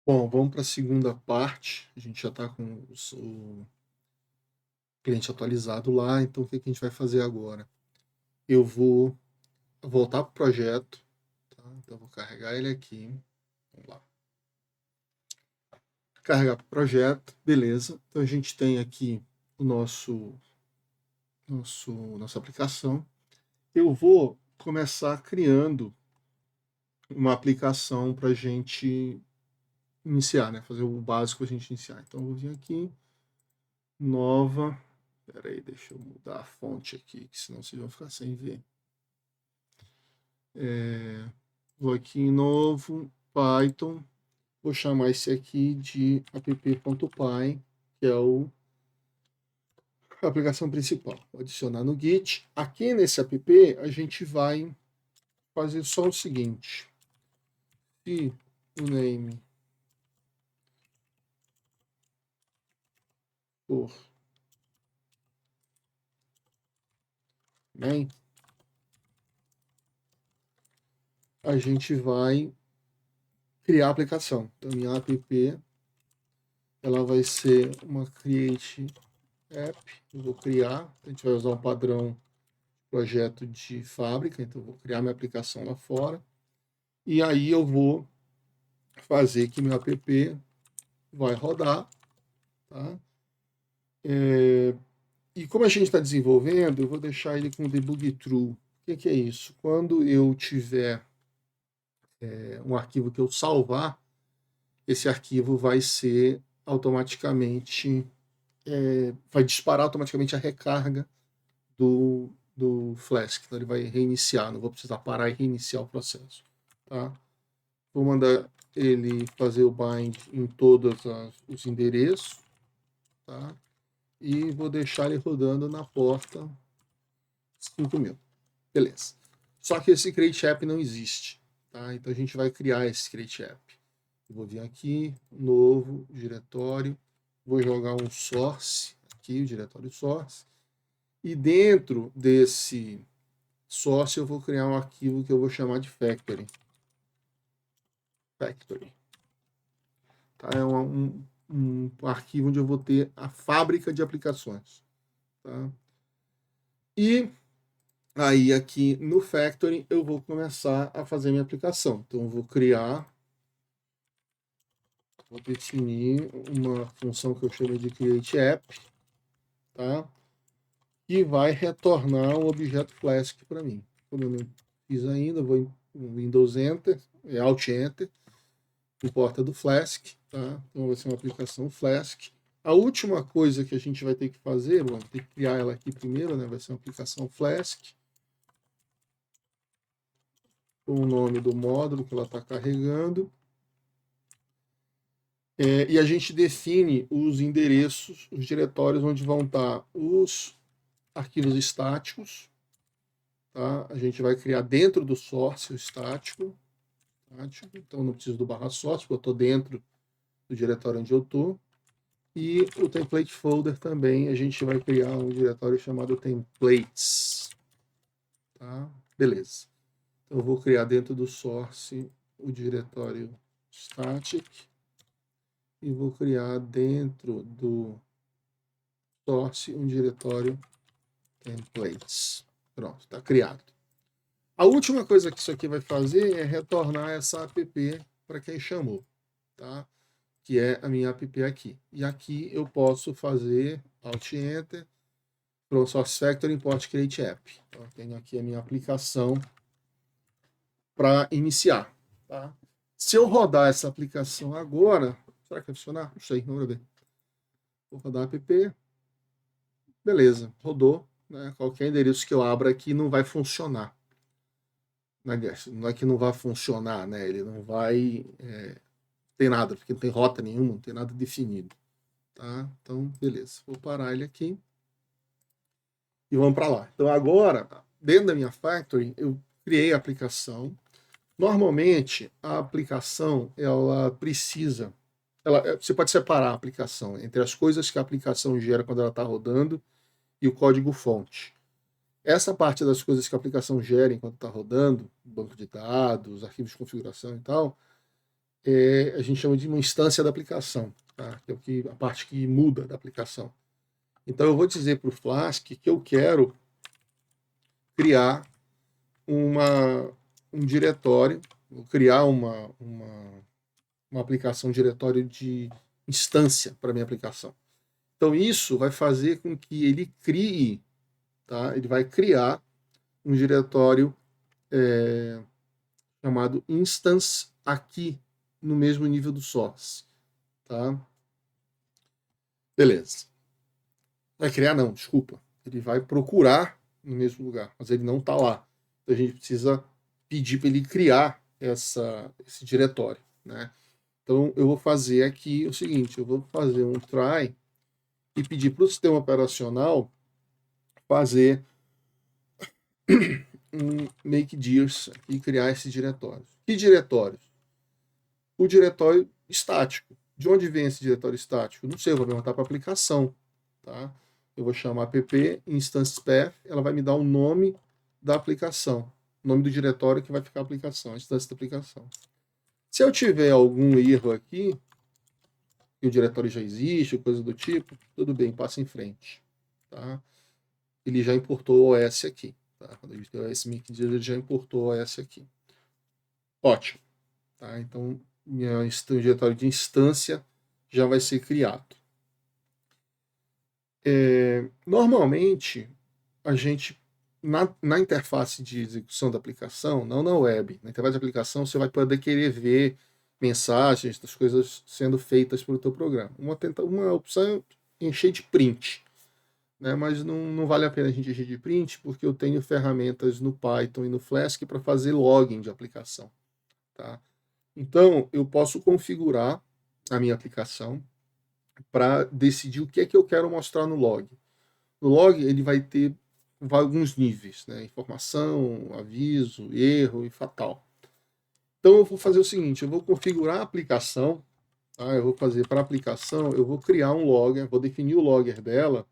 Bom, vamos para a segunda parte. A gente já está com o cliente atualizado lá, então o que que a gente vai fazer agora? Eu vou voltar para o projeto, tá? Então eu vou carregar ele aqui. Vamos lá. Carregar para o projeto, beleza. Então a gente tem aqui o nossa aplicação. Eu vou começar criando uma aplicação para a gente iniciar, né? Fazer o básico para a gente iniciar. Então eu vou vir aqui, nova. Espera aí, deixa eu mudar a fonte aqui, que senão vocês vão ficar sem ver. Vou aqui em novo, Python. Vou chamar esse aqui de app.py, que é a aplicação principal. Vou adicionar no Git. Aqui nesse app, a gente vai fazer só o seguinte. Se o name for main, a gente vai criar a aplicação. Então, minha app, ela vai ser uma create app. Eu vou criar. A gente vai usar um padrão projeto de fábrica. Então, eu vou criar minha aplicação lá fora. E aí eu vou fazer que meu app vai rodar. Tá? E como a gente está desenvolvendo, eu vou deixar ele com debug true. O que é isso? Quando eu tiver um arquivo que eu salvar, esse arquivo vai ser automaticamente, vai disparar automaticamente a recarga do Flask. Então ele vai reiniciar, não vou precisar parar e reiniciar o processo. Tá? Vou mandar ele fazer o bind em todos os endereços. Tá? E vou deixar ele rodando na porta 5000. Beleza. Só que esse create app não existe. Tá? Então a gente vai criar esse create app. Eu vou vir aqui, novo, diretório, vou jogar um source, aqui o diretório source, e dentro desse source eu vou criar um arquivo que eu vou chamar de factory. Factory. Tá? É um arquivo onde eu vou ter a fábrica de aplicações. Tá? E aí aqui no Factory eu vou começar a fazer minha aplicação. Então eu vou definir uma função que eu chamo de create app, tá? E vai retornar um objeto Flask para mim. Como eu não fiz ainda, eu vou em Windows Enter, Alt Enter, importa do Flask, tá? Então vai ser uma aplicação Flask. A última coisa que a gente vai ter que fazer, bom, tem que criar ela aqui primeiro, né? Vai ser uma aplicação Flask, com o nome do módulo que ela está carregando. E a gente define os endereços, os diretórios onde vão estar os arquivos estáticos. Tá? A gente vai criar dentro do source o estático. Então não preciso do barra source, porque eu estou dentro do diretório onde eu estou. E o template folder também, a gente vai criar um diretório chamado templates. Tá? Beleza. Então eu vou criar dentro do source o diretório static e vou criar dentro do source um diretório templates. Pronto, está criado. A última coisa que isso aqui vai fazer é retornar essa app para quem chamou, tá? Que é a minha app aqui. E aqui eu posso fazer Alt Enter, Pro Source Factory Import Create App. Então, eu tenho aqui a minha aplicação para iniciar. Tá? Se eu rodar essa aplicação agora, será que vai funcionar? Não sei, vamos ver. Vou rodar a app. Beleza, rodou. Né? Qualquer endereço que eu abra aqui não vai funcionar. Não é que não vai funcionar, né? Ele não vai ter nada, porque não tem rota nenhuma, não tem nada definido. Tá? Então, beleza. Vou parar ele aqui e vamos para lá. Então, agora, dentro da minha Factory, eu criei a aplicação. Normalmente, a aplicação, ela precisa... você pode separar a aplicação entre as coisas que a aplicação gera quando ela está rodando e o código-fonte. Essa parte das coisas que a aplicação gera enquanto está rodando, banco de dados, arquivos de configuração e tal, a gente chama de uma instância da aplicação, tá? Que é a parte que muda da aplicação. Então eu vou dizer para o Flask que eu quero criar um diretório, vou criar uma aplicação, um diretório de instância para minha aplicação. Então isso vai fazer com que ele crie, tá? Ele vai criar um diretório chamado instance aqui no mesmo nível do source, tá? Beleza. Vai criar não, desculpa. Ele vai procurar no mesmo lugar, mas ele não está lá. Então a gente precisa pedir para ele criar esse diretório, né? Então eu vou fazer aqui o seguinte, eu vou fazer um try e pedir para o sistema operacional fazer um make dirs e criar esses diretórios. Que diretórios? O diretório estático. De onde vem esse diretório estático? Não sei, eu vou perguntar para a aplicação, tá? Eu vou chamar app instance path, ela vai me dar o nome da aplicação, o nome do diretório que vai ficar a aplicação, a instância da aplicação. Se eu tiver algum erro aqui, e o diretório já existe, coisa do tipo, tudo bem, passa em frente, tá? Ele já importou o OS aqui, tá? Quando ele deu esse make dirs, ele já importou o OS aqui. Ótimo, tá? Então, meu diretório de instância já vai ser criado. Normalmente, a gente, na interface de execução da aplicação, não na web, na interface de aplicação, você vai poder querer ver mensagens, das coisas sendo feitas pelo teu programa. Uma opção é encher de print, né? Mas não vale a pena a gente encher de print, porque eu tenho ferramentas no Python e no Flask para fazer login de aplicação, tá? Então, eu posso configurar a minha aplicação para decidir o que é que eu quero mostrar no log. No log, ele vai ter alguns níveis, né? Informação, aviso, erro e fatal. Então, eu vou fazer o seguinte, eu vou configurar a aplicação, tá? Eu vou fazer para a aplicação, eu vou criar um logger, vou definir o logger dela,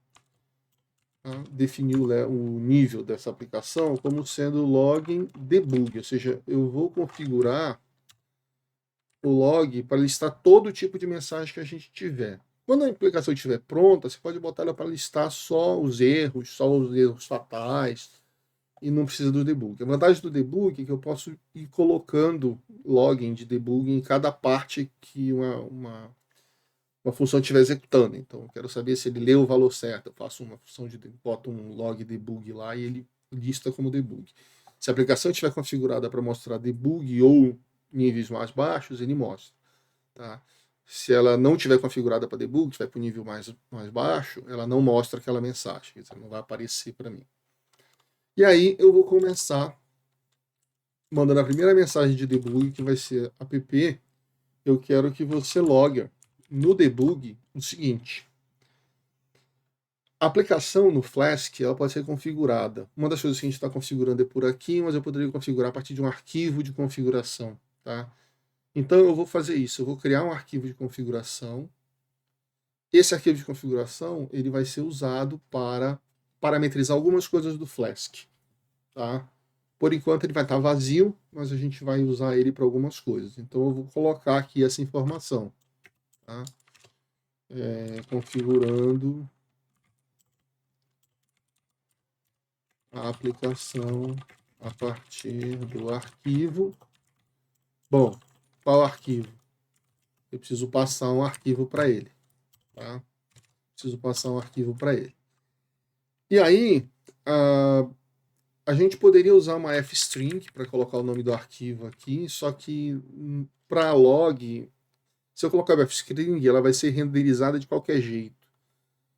tá? Definir o nível dessa aplicação como sendo login debug, ou seja, eu vou configurar o log para listar todo tipo de mensagem que a gente tiver. Quando a aplicação estiver pronta, você pode botar ela para listar só os erros fatais, e não precisa do debug. A vantagem do debug é que eu posso ir colocando login de debug em cada parte que uma função estiver executando. Então, eu quero saber se ele leu o valor certo. Eu faço uma função boto um log debug lá e ele lista como debug. Se a aplicação estiver configurada para mostrar debug ou níveis mais baixos, ele mostra, tá? Se ela não tiver configurada para debug, estiver para o nível mais baixo, ela não mostra aquela mensagem, quer dizer, não vai aparecer para mim. E aí eu vou começar mandando a primeira mensagem de debug, que vai ser app, eu quero que você logue no debug o seguinte. A aplicação no Flask ela pode ser configurada. Uma das coisas que a gente está configurando é por aqui, mas eu poderia configurar a partir de um arquivo de configuração, tá? Então eu vou fazer isso, eu vou criar um arquivo de configuração. Esse arquivo de configuração ele vai ser usado para parametrizar algumas coisas do Flask, tá? Por enquanto ele vai estar vazio, mas a gente vai usar ele para algumas coisas. Então eu vou colocar aqui essa informação, tá? Configurando a aplicação a partir do arquivo. Bom, qual arquivo? Eu preciso passar um arquivo para ele, tá? Preciso passar um arquivo para ele. E aí, a gente poderia usar uma fstring para colocar o nome do arquivo aqui, só que para log, se eu colocar a fstring, ela vai ser renderizada de qualquer jeito.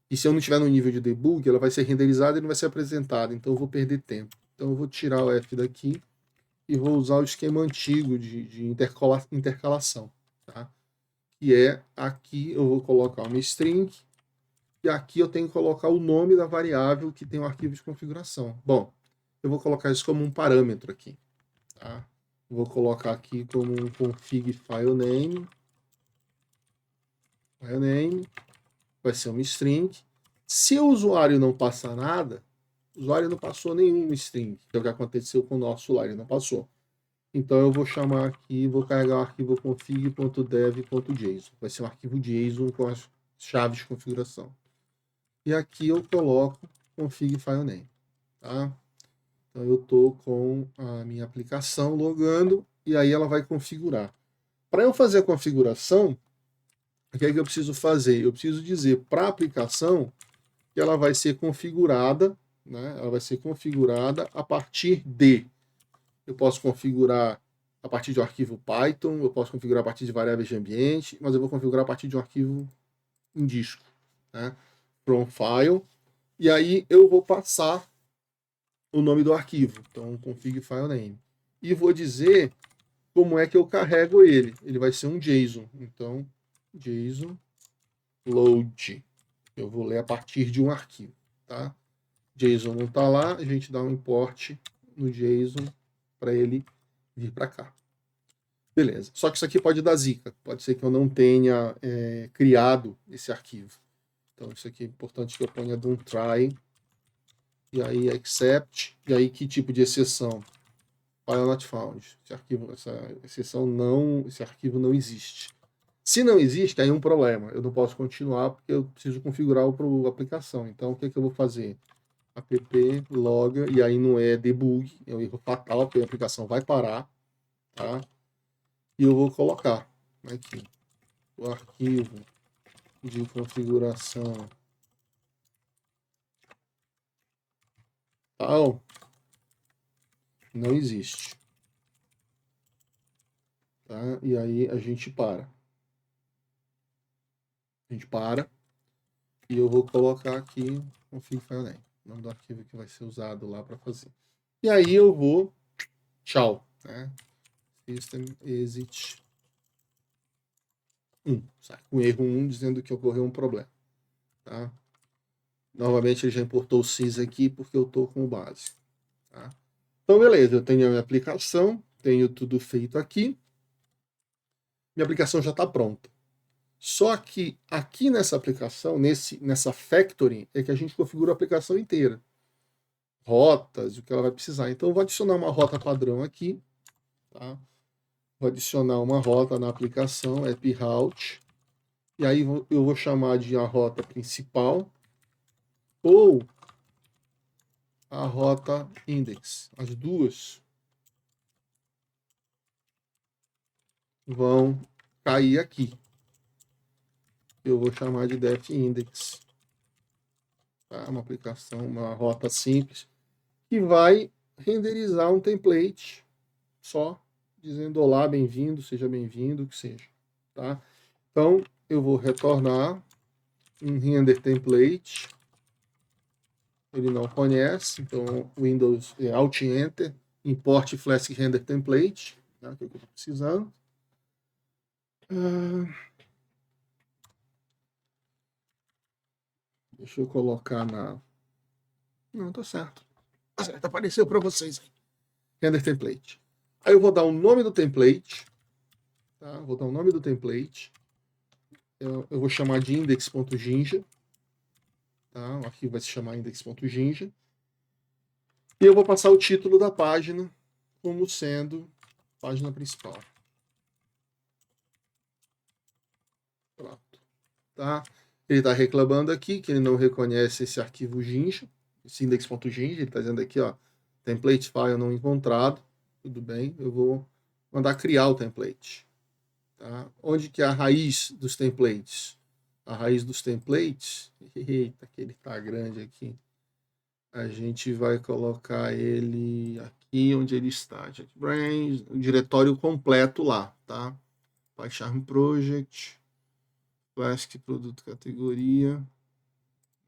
E se eu não tiver no nível de debug, ela vai ser renderizada e não vai ser apresentada, então eu vou perder tempo. Então eu vou tirar o f daqui e vou usar o esquema antigo de intercalação, tá? Que é aqui eu vou colocar uma string e aqui eu tenho que colocar o nome da variável que tem o arquivo de configuração. Bom, eu vou colocar isso como um parâmetro aqui, tá? Vou colocar aqui como um config filename. Filename vai ser uma string. Se o usuário não passar nada, o usuário não passou nenhuma string, que é o que aconteceu com o nosso lá, ele não passou. Então eu vou chamar aqui, vou carregar o arquivo config.dev.json. Vai ser um arquivo JSON com as chaves de configuração. E aqui eu coloco config file name, tá? Então eu estou com a minha aplicação logando e aí ela vai configurar. Para eu fazer a configuração, o que é que eu preciso fazer? Eu preciso dizer para a aplicação que ela vai ser configurada, né? Ela vai ser configurada a partir de. Eu posso configurar a partir de um arquivo Python, eu posso configurar a partir de variáveis de ambiente, mas eu vou configurar a partir de um arquivo em disco, né? From file. E aí eu vou passar o nome do arquivo, então config file name. E vou dizer como é que eu carrego ele. Ele vai ser um JSON. Então, JSON load. Eu vou ler a partir de um arquivo, tá? JSON não está lá, a gente dá um import no JSON para ele vir para cá. Beleza. Só que isso aqui pode dar zica. Pode ser que eu não tenha criado esse arquivo. Então, isso aqui é importante que eu ponha de um try. E aí, except. E aí, que tipo de exceção? File not found. Esse arquivo não existe. Se não existe, aí é um problema. Eu não posso continuar porque eu preciso configurar a aplicação. Então, o que, que eu vou fazer? App loga, e aí não é debug, é um erro fatal, porque a aplicação vai parar, tá? E eu vou colocar aqui o arquivo de configuração tal não existe, tá? E aí a gente para. A gente para e eu vou colocar aqui config file name, o nome do arquivo que vai ser usado lá para fazer. E aí eu vou tchau, né? System exit 1, sai com erro 1 dizendo que ocorreu um problema, tá? Novamente ele já importou o sys aqui porque eu estou com o base, tá? Então beleza, eu tenho a minha aplicação, tenho tudo feito aqui, minha aplicação já está pronta. Só que aqui nessa aplicação, nessa factory, é que a gente configura a aplicação inteira. Rotas, o que ela vai precisar. Então eu vou adicionar uma rota padrão aqui, tá? Vou adicionar uma rota na aplicação, app route, e aí eu vou chamar de a rota principal ou a rota index. As duas vão cair aqui. Eu vou chamar de def index. Tá? Uma aplicação, uma rota simples, que vai renderizar um template só, dizendo olá, bem-vindo, seja bem-vindo, o que seja. Tá? Então, eu vou retornar um render template. Ele não conhece, então Windows Alt Enter, import Flask Render Template, tá? Que é o que eu estou precisando. Deixa eu colocar na... Não, tá certo. Tá certo, apareceu para vocês aí. Render Template. Aí eu vou dar o nome do template. Tá? Vou dar o nome do template. Eu vou chamar de index.jinja. Tá? O arquivo vai se chamar index.jinja. E eu vou passar o título da página como sendo página principal. Pronto. Tá? Ele está reclamando aqui que ele não reconhece esse arquivo Jinja, esse index.jinja. Ele está dizendo aqui, ó, template file não encontrado. Tudo bem, eu vou mandar criar o template. Tá? Onde que é a raiz dos templates? A raiz dos templates, eita, que ele está grande aqui. A gente vai colocar ele aqui onde ele está. JetBrains, o diretório completo lá, tá? PyCharm Project, Flask Produto Categoria.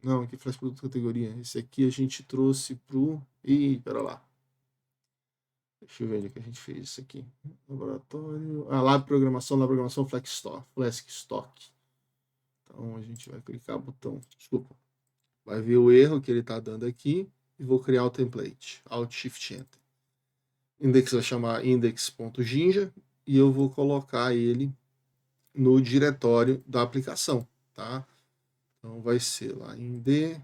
Não, aqui Flask Produto Categoria. Esse aqui a gente trouxe pro... Ih, pera lá. Deixa eu ver onde que a gente fez isso aqui. Laboratório. Ah, Lab Programação Flask Stock. Então a gente vai clicar no botão. Desculpa. Vai ver o erro que ele está dando aqui e vou criar o template. Alt Shift Enter. Index vai chamar index.jinja e eu vou colocar ele no diretório da aplicação, tá? Então vai ser lá em D,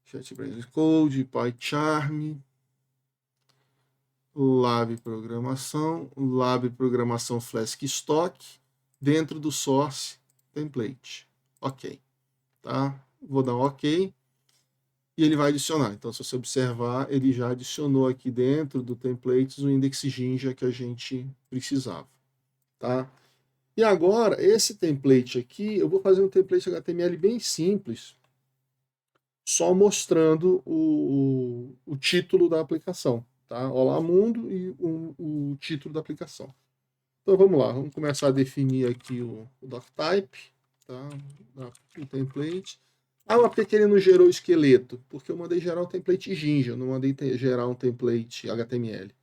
JetBrains Code, PyCharm, lab programação Flask Stock, dentro do source template. Ok, tá? Vou dar um ok. E ele vai adicionar. Então, se você observar, ele já adicionou aqui dentro do templates o index Jinja que a gente precisava, tá? E agora, esse template aqui, eu vou fazer um template HTML bem simples, só mostrando o título da aplicação, tá? Olá mundo e o título da aplicação. Então vamos lá, vamos começar a definir aqui o doctype, tá? O template. Ah, o APK ele não gerou esqueleto, porque eu mandei gerar um template Jinja, eu não mandei gerar um template HTML.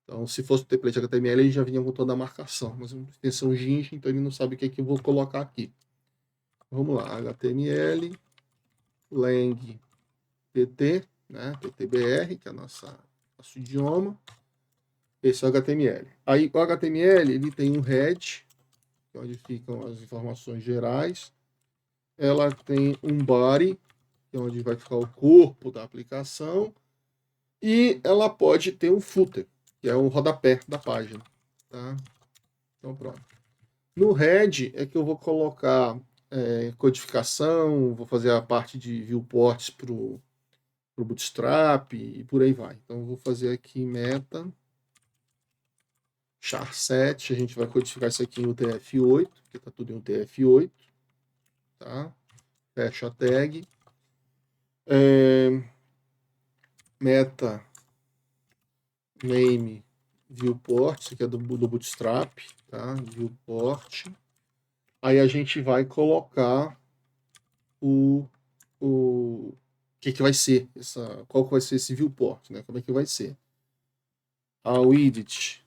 Então, se fosse o template HTML, ele já vinha com toda a marcação, mas é uma extensão Jinja, então ele não sabe o que é que eu vou colocar aqui. Vamos lá, HTML, lang pt, né, ptbr, que é nosso idioma. Esse é o HTML. Aí o HTML ele tem um head, que é onde ficam as informações gerais. Ela tem um body, que é onde vai ficar o corpo da aplicação. E ela pode ter um footer, que é o rodapé da página. Tá? Então pronto. No head é que eu vou colocar codificação, vou fazer a parte de viewports para o Bootstrap e por aí vai. Então eu vou fazer aqui meta char7, a gente vai codificar isso aqui em UTF-8, porque está tudo em UTF-8, tá? Fecha a tag. Meta name viewport, isso aqui é do Bootstrap, tá? Viewport. Aí a gente vai colocar o que vai ser qual que vai ser esse viewport, né? Como é que vai ser? O widget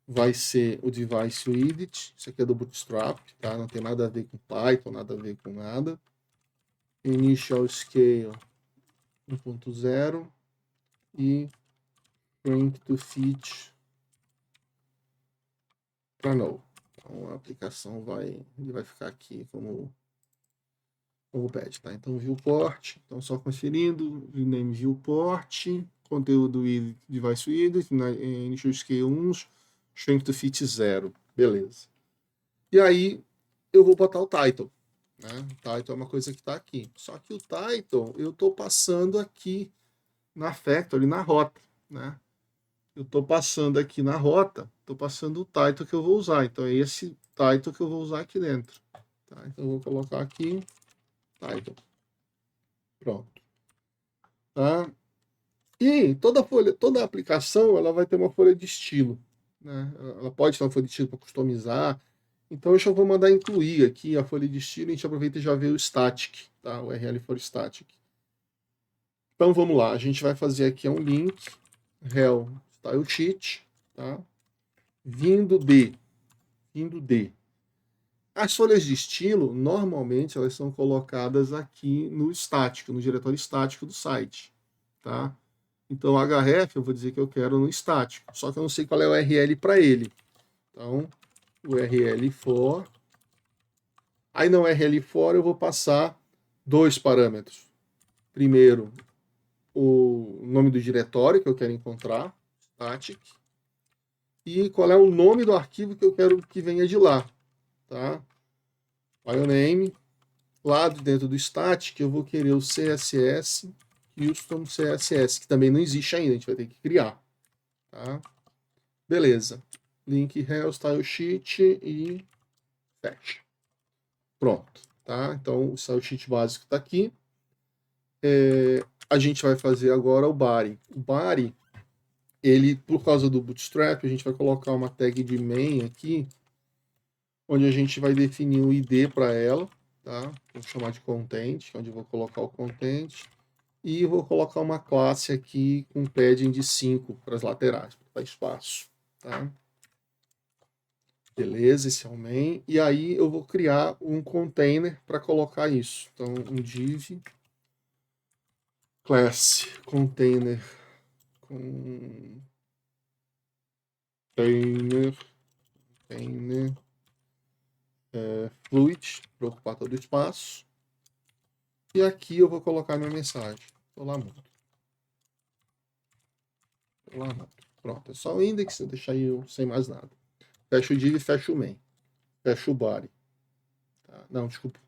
vai ser o device widget, isso aqui é do Bootstrap, tá? Não tem nada a ver com Python, nada a ver com nada. Initial scale 1.0 e shrink to fit para null. Então a aplicação vai ficar aqui como pede, tá? Então viewport, então só conferindo, name viewport, conteúdo device widget, initial scale 1, shrink to fit 0, beleza. E aí eu vou botar o title, né? O title é uma coisa que está aqui. Só que o title eu estou passando aqui na factory, na rota, né? Eu estou passando aqui na rota, estou passando o title que eu vou usar. Então é esse title que eu vou usar aqui dentro. Tá? Então eu vou colocar aqui title. Pronto. Tá? E toda aplicação ela vai ter uma folha de estilo. Né? Ela pode ter uma folha de estilo para customizar. Então eu já vou mandar incluir aqui a folha de estilo. A gente aproveita e já vê o static, tá? O URL for static. Então vamos lá. A gente vai fazer aqui um link rel style sheet, tá? Vindo de. As folhas de estilo, normalmente, elas são colocadas aqui no estático, no diretório estático do site, tá? Então, o href eu vou dizer que eu quero no estático, só que eu não sei qual é o URL para ele. Então, URL for. Aí no URL for eu vou passar dois parâmetros. Primeiro, o nome do diretório que eu quero encontrar, static, e qual é o nome do arquivo que eu quero que venha de lá, tá? File name. Lá dentro do static eu vou querer o CSS custom CSS, que também não existe ainda, a gente vai ter que criar. Tá? Beleza. Link rel style sheet e fecha. Pronto. Tá? Então o style sheet básico está aqui. A gente vai fazer agora o body. O body, ele, por causa do Bootstrap, a gente vai colocar uma tag de main aqui, onde a gente vai definir o ID para ela. Tá? Vou chamar de content, onde eu vou colocar o content. E vou colocar uma classe aqui com padding de 5 para as laterais, para dar espaço. Tá? Beleza, esse é o main. E aí eu vou criar um container para colocar isso. Então, um div class container fluid para ocupar todo o espaço. E aqui eu vou colocar minha mensagem. Olá, mundo. lá não. Pronto, é só o index, eu deixar aí sem mais nada. Fecha o div e fecha o main. Fecha o body. Tá? Não, desculpa.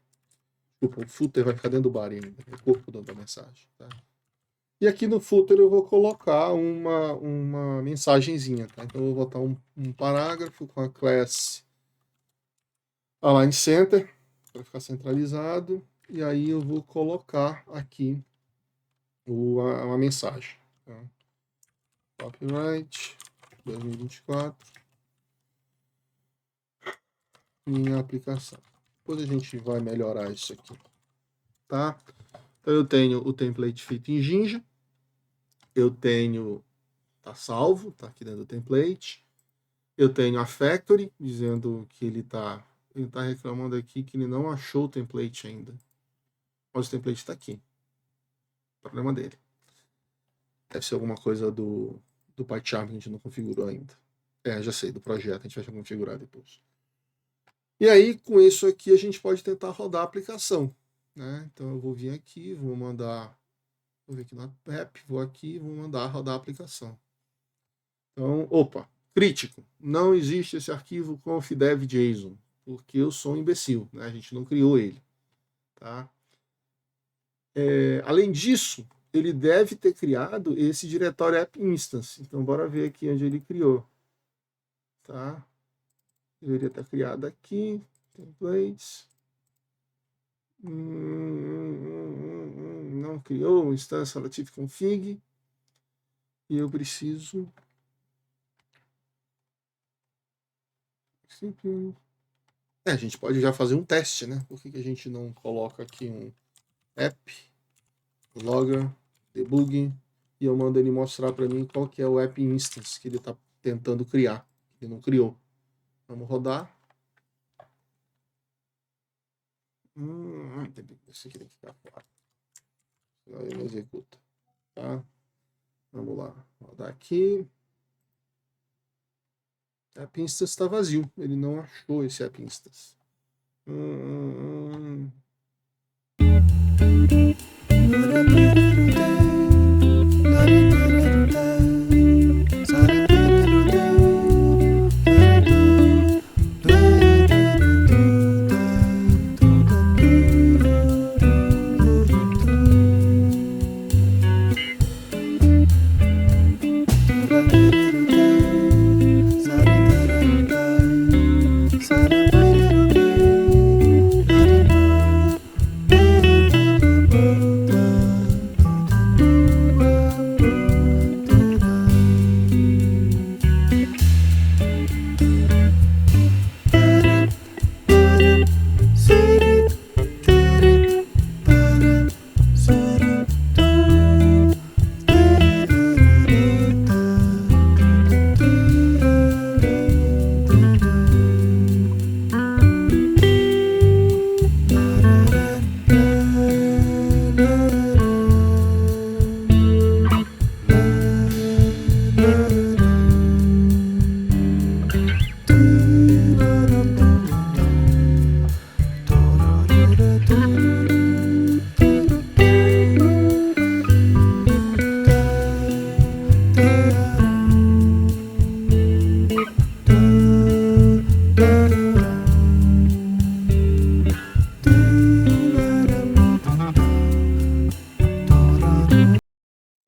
O footer vai ficar dentro do body ainda. É o corpo da mensagem. Tá? E aqui no footer eu vou colocar uma mensagenzinha. Tá? Então eu vou botar um parágrafo com a classe align center para ficar centralizado. E aí eu vou colocar aqui uma mensagem. Tá? Copyright 2024. Minha aplicação. Depois a gente vai melhorar isso aqui. Tá? Então eu tenho o template feito em Jinja. Eu tenho, tá salvo, tá aqui dentro do template. Eu tenho a factory dizendo que ele tá reclamando aqui que ele não achou o template ainda. Mas o template está aqui. Problema dele. Deve ser alguma coisa do PyCharm que a gente não configurou ainda. Já sei, do projeto, a gente vai configurar depois. E aí, com isso aqui, a gente pode tentar rodar a aplicação. Né? Então eu vou vir aqui, vou mandar, vou vir aqui na app, vou aqui, vou mandar rodar a aplicação. Então, opa, crítico, não existe esse arquivo confdev.json, porque eu sou um imbecil, né? A gente não criou ele. Tá? Além disso, ele deve ter criado esse diretório app instance. Então, bora ver aqui onde ele criou. Tá? Deveria estar criado aqui, templates. Não criou, instância relative config. E eu preciso... a gente pode já fazer um teste, né? Por que a gente não coloca aqui um app, logger, debug, e eu mando ele mostrar para mim qual que é o app instance que ele está tentando criar. Ele não criou. Vamos rodar. Esse aqui tem que ficar fora. Senão ele não executa. Tá? Vamos lá. Rodar aqui. App instance está vazio. Ele não achou esse app instance.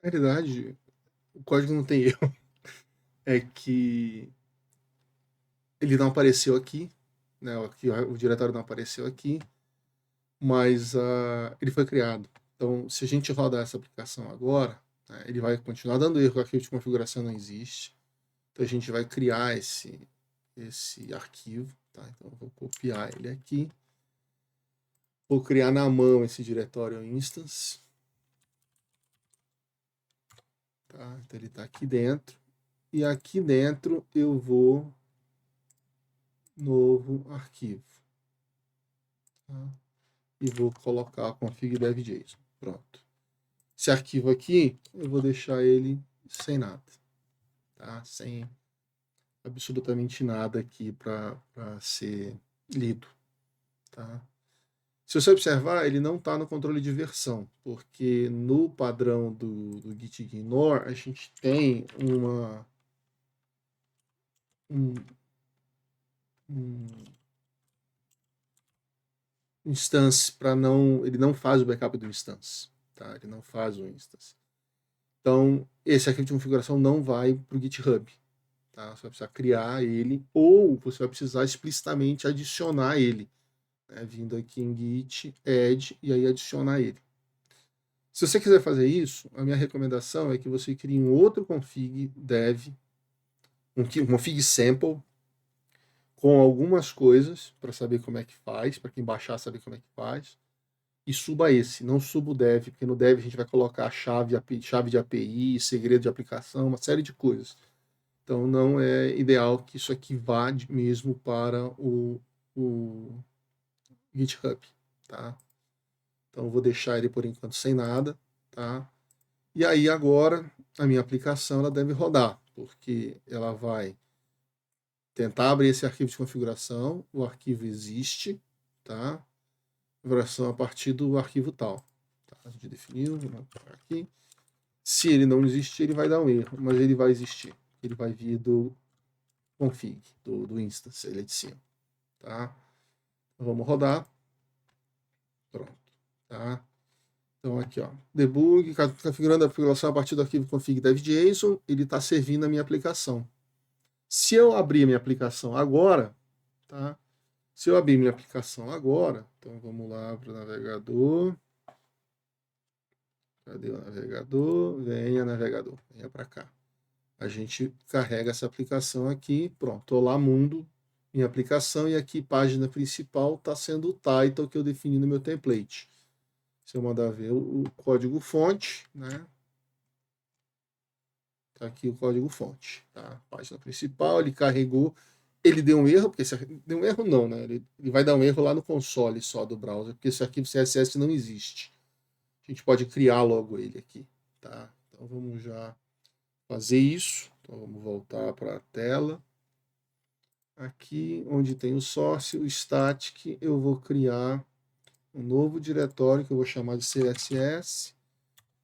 Na realidade, o código não tem erro. É que ele não apareceu aqui, né? O diretório não apareceu aqui, mas ele foi criado. Então, se a gente rodar essa aplicação agora, né, ele vai continuar dando erro, o arquivo de configuração não existe. Então, a gente vai criar esse arquivo. Tá? Então, eu vou copiar ele aqui. Vou criar na mão esse diretório instance. Tá? Então, ele está aqui dentro. E aqui dentro eu vou novo arquivo. Tá? E vou colocar a config dev.json. Pronto. Esse arquivo aqui, eu vou deixar ele sem nada. Tá? Sem absolutamente nada aqui para ser lido. Tá? Se você observar, ele não está no controle de versão, porque no padrão do git-ignore a gente tem um instance para não... Ele não faz o backup do instance. Tá? Ele não faz o instance. Então, esse arquivo de configuração não vai para o GitHub. Tá? Você vai precisar criar ele, ou você vai precisar explicitamente adicionar ele. Né? Vindo aqui em Git, Add, e aí adicionar ele. Se você quiser fazer isso, a minha recomendação é que você crie um outro config dev, um config sample, com algumas coisas, para saber como é que faz, para quem baixar saber como é que faz, e suba esse, não suba o dev, porque no dev a gente vai colocar chave de API, segredo de aplicação, uma série de coisas. Então não é ideal que isso aqui vá mesmo para o GitHub, tá? Então eu vou deixar ele por enquanto sem nada, tá? E aí agora a minha aplicação ela deve rodar, porque ela vai tentar abrir esse arquivo de configuração, o arquivo existe, tá? Configuração a partir do arquivo tal. Tá? A gente definiu, vou colocar aqui. Se ele não existir, ele vai dar um erro, mas ele vai existir. Ele vai vir do config, do instance, ele é de cima. Tá? Vamos rodar. Pronto. Tá? Então aqui, ó, debug, configurando a configuração a partir do arquivo config dev.json, ele está servindo a minha aplicação. Se eu abrir a minha aplicação agora, tá? Se eu abrir minha aplicação agora, então vamos lá para o navegador. Cadê o navegador? Venha, navegador, venha para cá. A gente carrega essa aplicação aqui, pronto, tô lá, mundo, minha aplicação, e aqui, página principal, está sendo o title que eu defini no meu template. Se eu mandar ver o código fonte, né? Tá aqui o código fonte, tá? Página principal, ele carregou, ele deu um erro, porque deu um erro não, né? Ele vai dar um erro lá no console só do browser, porque esse arquivo CSS não existe. A gente pode criar logo ele aqui, tá? Então vamos já fazer isso. Então vamos voltar para a tela. Aqui onde tem o source, o static, eu vou criar um novo diretório que eu vou chamar de CSS.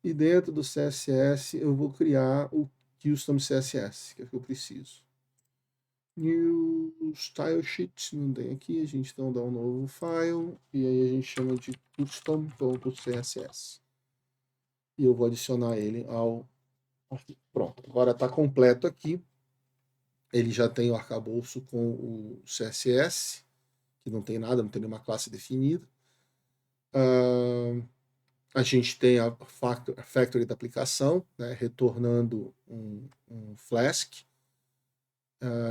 E dentro do CSS eu vou criar o custom CSS, que é o que eu preciso. New style sheet, não tem aqui, a gente então dá um novo file, e aí a gente chama de custom.css. E eu vou adicionar ele ao arquivo. Pronto, agora está completo aqui. Ele já tem o arcabouço com o CSS, que não tem nada, não tem nenhuma classe definida. A gente tem a factory da aplicação, né, retornando um Flask.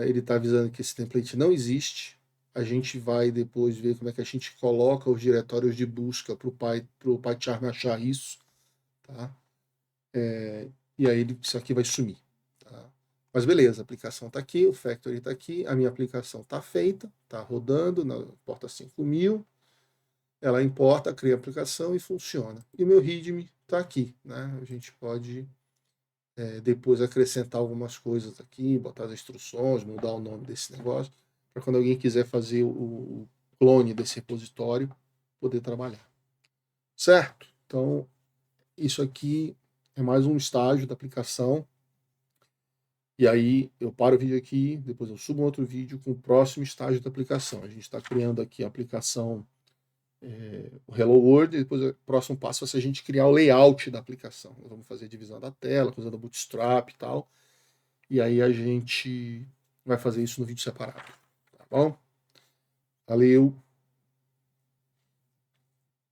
Ele está avisando que esse template não existe. A gente vai depois ver como é que a gente coloca os diretórios de busca para o PyCharm achar isso. Tá? E aí isso aqui vai sumir. Tá? Mas beleza, a aplicação está aqui, o factory está aqui, a minha aplicação está feita, está rodando na porta 5000. Ela importa, cria a aplicação e funciona. E o meu README está aqui. Né? A gente pode depois acrescentar algumas coisas aqui, botar as instruções, mudar o nome desse negócio, para quando alguém quiser fazer o clone desse repositório, poder trabalhar. Certo? Então, isso aqui é mais um estágio da aplicação. E aí eu paro o vídeo aqui, depois eu subo um outro vídeo com o próximo estágio da aplicação. A gente está criando aqui a aplicação, o Hello World, e depois o próximo passo vai ser a gente criar o layout da aplicação. Nós vamos fazer a divisão da tela, coisa do Bootstrap e tal. E aí a gente vai fazer isso no vídeo separado. Tá bom? Valeu!